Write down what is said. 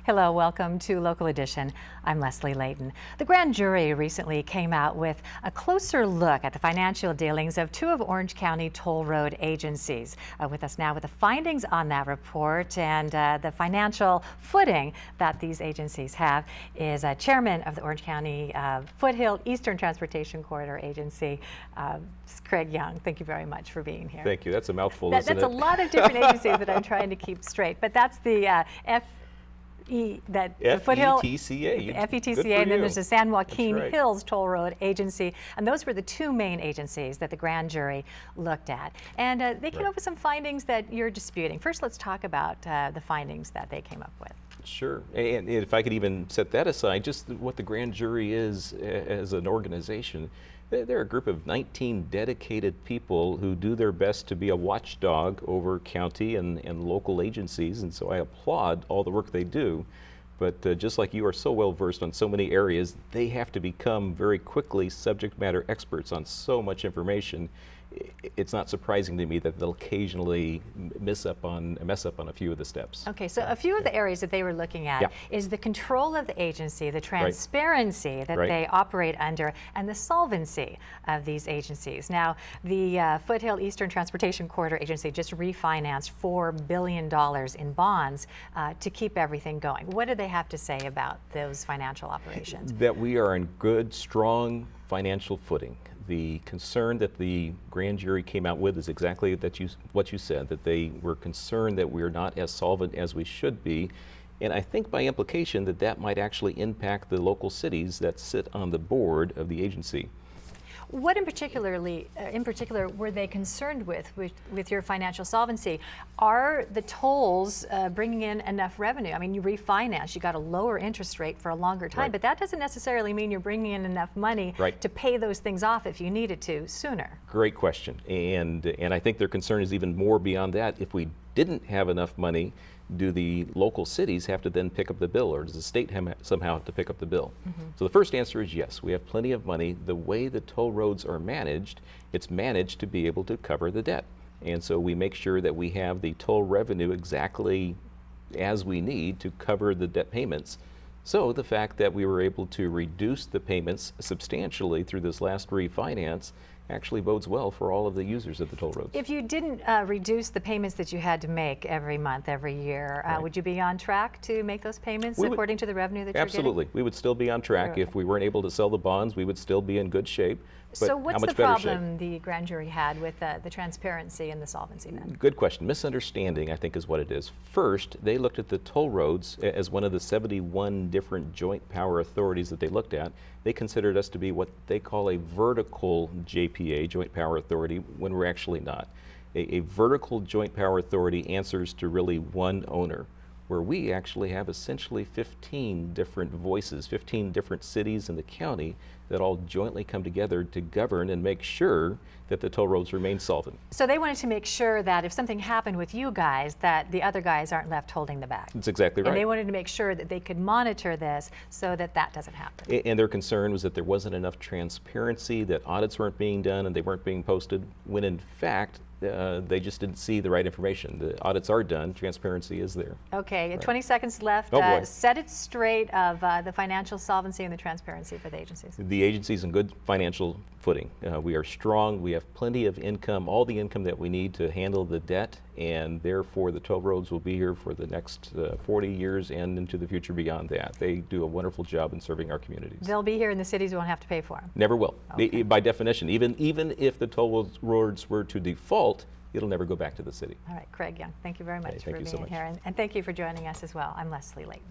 Hello, welcome to Local Edition. I'm Leslie Leyton. The grand jury recently came out with a closer look at the financial dealings of two of Orange County toll road agencies. With us now with the findings on that report and the financial footing that these agencies have is Chairman of the Orange County Foothill Eastern Transportation Corridor Agency, Craig Young. Thank you very much for being here. Thank you. That's a mouthful, isn't it? That's a lot of different agencies that I'm trying to keep straight, but that's the Foothill, FETCA, and then there's the San Joaquin Hills Toll Road Agency, and those were the two main agencies that the grand jury looked at. And they came up with some findings that you're disputing. First, let's talk about the findings that they came up with. Sure, and if I could even set that aside, just what the grand jury is as an organization. They're a group of 19 dedicated people who do their best to be a watchdog over county and local agencies, and so I applaud all the work they do. But just like you are so well versed on so many areas, they have to become very quickly subject matter experts on so much information. It's not surprising to me that they'll occasionally mess up on a few of the steps. Okay, so a few of the areas that they were looking at is the control of the agency, the transparency that they operate under, and the solvency of these agencies. Now, the Foothill Eastern Transportation Corridor Agency just refinanced $4 billion in bonds to keep everything going. What do they have to say about those financial operations? That we are in good, strong financial footing. The concern that the grand jury came out with is exactly what you said, that they were concerned that we're not as solvent as we should be. And I think by implication that might actually impact the local cities that sit on the board of the agency. What in particular were they concerned with your financial solvency? Are the tolls bringing in enough revenue? I mean, you refinance, you got a lower interest rate for a longer time, but that doesn't necessarily mean you're bringing in enough money to pay those things off if you needed to sooner. Great question, and I think their concern is even more beyond that. If we didn't have enough money, do the local cities have to then pick up the bill, or does the state somehow have to pick up the bill? So the first answer is yes, we have plenty of money. The way the toll roads are managed, it's managed to be able to cover the debt. And so we make sure that we have the toll revenue exactly as we need to cover the debt payments. So the fact that we were able to reduce the payments substantially through this last refinance actually bodes well for all of the users of the toll roads. If you didn't reduce the payments that you had to make every month, every year, would you be on track to make those payments according to the revenue that you're getting? Absolutely. We would still be on track. If we weren't able to sell the bonds, we would still be in good shape. So what's the problem the grand jury had with the transparency and the solvency then? Good question. Misunderstanding, I think, is what it is. First, they looked at the toll roads as one of the 71 different joint power authorities that they looked at. They considered us to be what they call a vertical JPA, joint power authority, when we're actually not. A vertical joint power authority answers to really one owner, where we actually have essentially 15 different voices, 15 different cities in the county that all jointly come together to govern and make sure that the toll roads remain solvent. So they wanted to make sure that if something happened with you guys, that the other guys aren't left holding the bag. That's exactly right. And they wanted to make sure that they could monitor this so that doesn't happen. And their concern was that there wasn't enough transparency, that audits weren't being done and they weren't being posted, when in fact, they just didn't see the right information. The audits are done, transparency is there. Okay, 20 seconds left. Set it straight of the financial solvency and the transparency for the agencies. The agency's in good financial footing. We are strong, we have plenty of income, all the income that we need to handle the debt, and therefore the toll roads will be here for the next 40 years and into the future beyond that. They do a wonderful job in serving our communities. They'll be here and the cities won't have to pay for them? Never will. Okay. By definition, even if the toll roads were to default, it'll never go back to the city. All right, Craig Young, thank you very much for being here, and thank you for joining us as well. I'm Leslie Leyton.